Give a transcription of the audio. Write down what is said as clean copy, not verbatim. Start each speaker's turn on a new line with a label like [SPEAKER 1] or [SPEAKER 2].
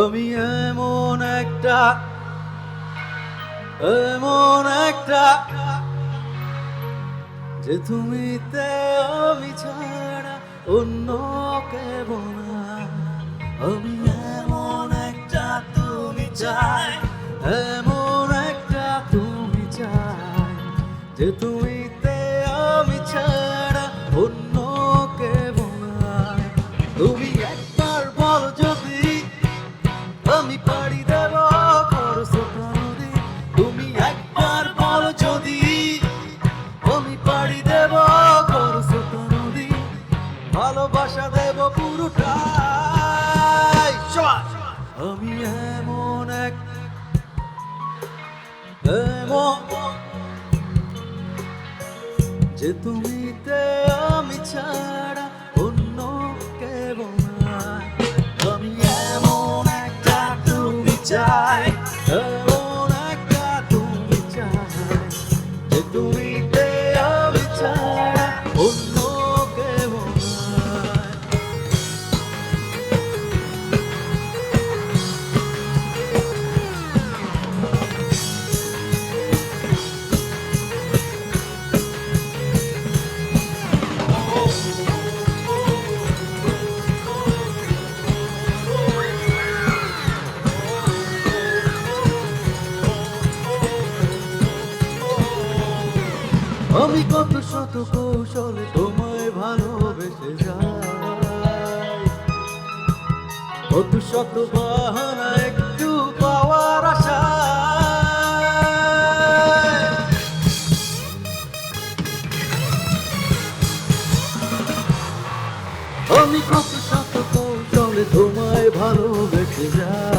[SPEAKER 1] আমি এমন একটা যে তুমিতে আমি ছাড়া অন্য কেব না। আমি এমন একটা তুমি চাই, এমন একটা তুমি চাই যে তুমিতে আমি ছাড়া অন্য কেব না। তুমি একবার বলো যদি আমি পাড়ি দেব খরস্রোতা নদী। তুমি একবার বলো যদি আমি পাড়ি দেব খরস্রোতা নদী। ভালোবাসা দেব পুরোটাই। আমি এমন যে তুমিতে আমি ছাড়া অন্য কেব না। আমি এমন একটা তুমি চাই, এমন একটা তুমি চাই যে তুমিতে আমি ছাড়া অন্য কেব না। আমি কত শত কৌশলে তোমায় ভালোবেসে যাই, কত শত বাহানা একটু পাওয়ার আশায়। আমি কত শত কৌশলে তোমায় ভালোবেসে যাই,